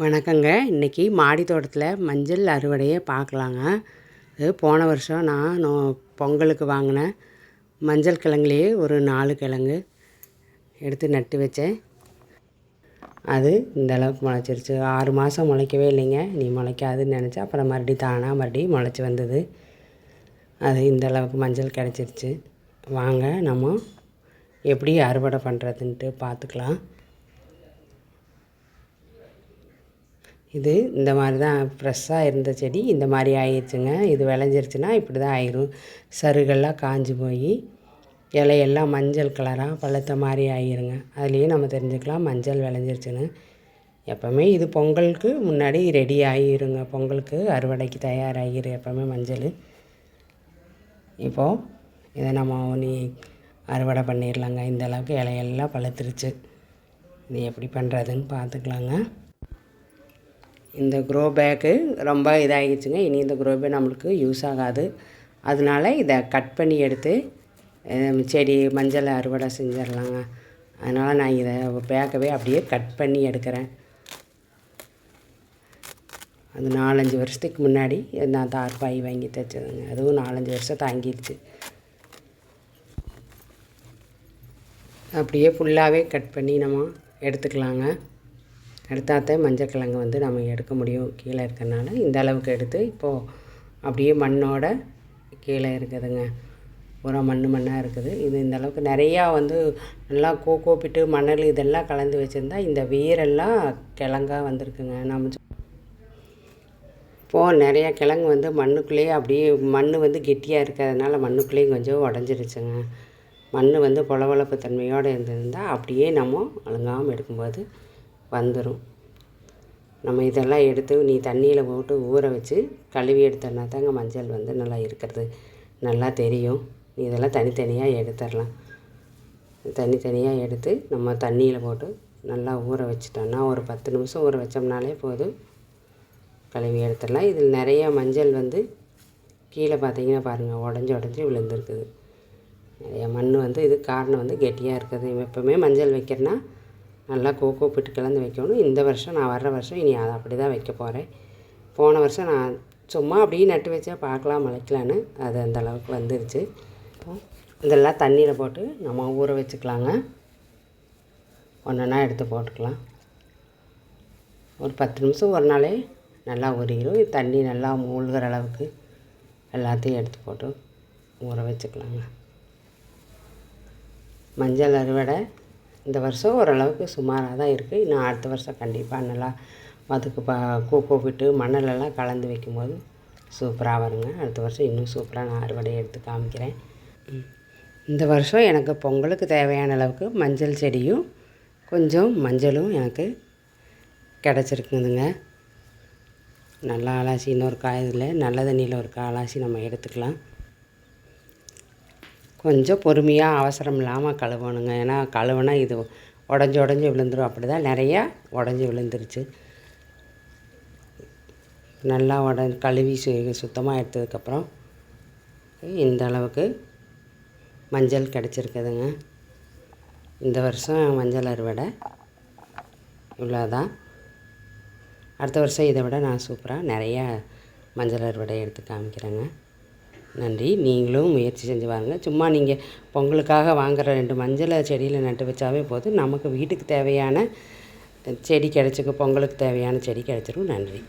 வணக்கங்க. இன்றைக்கி மாடி தோட்டத்தில் மஞ்சள் அறுவடையை பார்க்கலாங்க. இது போன வருஷம் நான் பொங்கலுக்கு வாங்கின மஞ்சள் கிழங்குலேயே ஒரு 4 கிழங்கு எடுத்து நட்டு வச்சேன். அது இந்த அளவுக்கு முளைச்சிருச்சு. 6 மாதம் முளைக்கவே இல்லைங்க. நீ முளைக்காதுன்னு நினச்சா அப்புறம் மறுபடியும் முளைச்சி வந்தது. அது இந்த அளவுக்கு மஞ்சள் கிடச்சிருச்சு. வாங்க நம்ம எப்படி அறுவடை பண்ணுறதுன்ட்டு பார்த்துக்கலாம். இது இந்த மாதிரி தான் ஃப்ரெஷ்ஷாக இருந்த செடி இந்த மாதிரி ஆயிடுச்சுங்க. இது விளைஞ்சிருச்சுன்னா இப்படி தான் ஆயிரும். சருகெல்லாம் காஞ்சி போய் இலையெல்லாம் மஞ்சள் கலராக பழுத்த மாதிரி ஆயிருங்க. அதுலேயே நம்ம தெரிஞ்சுக்கலாம் மஞ்சள் விளைஞ்சிருச்சுன்னு. எப்போவுமே இது பொங்கலுக்கு முன்னாடி ரெடி ஆகிருங்க. பொங்கலுக்கு அறுவடைக்கு தயாராகிடும் எப்போவுமே மஞ்சள். இப்போது இதை நம்ம அறுவடை பண்ணிடலாங்க. இந்த அளவுக்கு இலையெல்லாம் பழுத்துருச்சு. இது எப்படி பண்ணுறதுன்னு பார்த்துக்கலாங்க. இந்த க்ரோ பேக்கு ரொம்ப இதாகிடுச்சுங்க. இனி இந்த க்ரோ பேக் நம்மளுக்கு யூஸ் ஆகாது. அதனால இதை கட் பண்ணி எடுத்து செடி மஞ்சளை அறுவடை செஞ்சிடலாங்க. அதனால் நான் இதை பேக்கவே அப்படியே கட் பண்ணி எடுக்கிறேன். அது 4-5 வருஷத்துக்கு முன்னாடி நான் தார்பாய் வாங்கி தைச்சதுங்க. அதுவும் 4-5 வருஷம் தாங்கிடுச்சு. அப்படியே ஃபுல்லாகவே கட் பண்ணி நம்ம எடுத்துக்கலாங்க. எடுத்தாத்தான் மஞ்சள் கிழங்கு நம்ம எடுக்க முடியும். கீழே இருக்கிறனால இந்த அளவுக்கு எடுத்து இப்போது அப்படியே மண்ணோட கீழே இருக்குதுங்க. பூரா மண்ணாக இருக்குது. இது இந்த அளவுக்கு நிறையா நல்லா கோப்பிட்டு மணல் இதெல்லாம் கலந்து வச்சுருந்தா இந்த வேரெல்லாம் கிழங்காக வந்திருக்குங்க. நம்ம இப்போது நிறையா கிழங்கு மண்ணுக்குள்ளேயே அப்படியே மண் கெட்டியாக இருக்கிறதுனால மண்ணுக்குள்ளேயும் கொஞ்சம் உடஞ்சிருச்சுங்க. மண் பொலவளப்பு தன்மையோடு இருந்திருந்தால் அப்படியே நம்ம அழுங்காமல் எடுக்கும்போது வந்துடும். நம்ம இதெல்லாம் எடுத்து நீ தண்ணியில் போட்டு ஊற வச்சு கழுவி எடுத்தோன்னா தாங்க மஞ்சள் நல்லா இருக்கிறது நல்லா தெரியும். நீ இதெல்லாம் தனித்தனியாக எடுத்துடலாம். தனித்தனியாக எடுத்து நம்ம தண்ணியில் போட்டு நல்லா ஊற வச்சிட்டோன்னா ஒரு 10 நிமிஷம் ஊற வச்சோம்னாலே போதும், கழுவி எடுத்துடலாம். இதில் நிறையா மஞ்சள் கீழே பார்த்தீங்கன்னா பாருங்கள் உடஞ்சி விழுந்துருக்குது. நிறையா மண் இது காரணம் கெட்டியாக இருக்குது. எப்போவுமே மஞ்சள் வைக்கிறேன்னா நல்லா கோப்பிட்டு கலந்து வைக்கணும். இந்த வருஷம் நான் வர்ற வருஷம் இனி அதை அப்படி தான் வைக்க போகிறேன். போன வருஷம் நான் சும்மா அப்படியே நட்டு வச்சா பார்க்கலாம் முளைக்கலான்னு அது அந்த அளவுக்கு வந்துருச்சு. இதெல்லாம் தண்ணியில் போட்டு நம்ம ஊற வச்சுக்கலாங்க. ஒன்றா எடுத்து போட்டுக்கலாம். ஒரு 10 நிமிஷம் ஒரு நாளே நல்லா ஊறிடும். தண்ணி நல்லா மூழ்கிற அளவுக்கு எல்லாத்தையும் எடுத்து போட்டு ஊற வச்சுக்கலாங்க. மஞ்சள் அறுவடை இந்த வருஷம் ஓரளவுக்கு சுமாராக தான் இருக்குது. இன்னும் அடுத்த வருஷம் கண்டிப்பாக நல்லா அதுக்கு கோப்பிட்டு மணலெல்லாம் கலந்து வைக்கும்போது சூப்பராக வருங்க. அடுத்த வருஷம் இன்னும் சூப்பராக நான் அறுவடை எடுத்து காமிக்கிறேன். இந்த வருஷம் எனக்கு பொங்கலுக்கு தேவையான அளவுக்கு மஞ்சள் செடியும் கொஞ்சம் மஞ்சளும் எனக்கு கிடச்சிருக்குதுங்க. நல்லா அலாசி இன்னொரு காயத்தில் நல்ல தண்ணியில் ஒரு அலாசி நம்ம எடுத்துக்கலாம். கொஞ்சம் பொறுமையாக அவசரம் இல்லாமல் கழுவணுங்க. ஏன்னா கழுவுனா இது உடஞ்சி விழுந்துடும். அப்படி தான் நிறையா உடஞ்சி விழுந்துருச்சு. நல்லா கழுவி சுத்தமாக எடுத்ததுக்கப்புறம் இந்த அளவுக்கு மஞ்சள் கிடச்சிருக்குதுங்க. இந்த வருஷம் மஞ்சள் அறுவடை இவ்வளோதான். அடுத்த வருஷம் இதை விட நான் சூப்பராக நிறையா மஞ்சள் அறுவடை எடுத்து காமிக்கிறேங்க. நன்றி. நீங்களும் முயற்சி செஞ்சு பாருங்கள். சும்மா நீங்கள் பொங்கலுக்காக வாங்குகிற 2 மஞ்சளை செடியில் நட்டு வச்சாவே போதும், நமக்கு வீட்டுக்கு தேவையான செடி கிடச்சிக்கும். பொங்கலுக்கு தேவையான செடி கிடச்சிரும். நன்றி.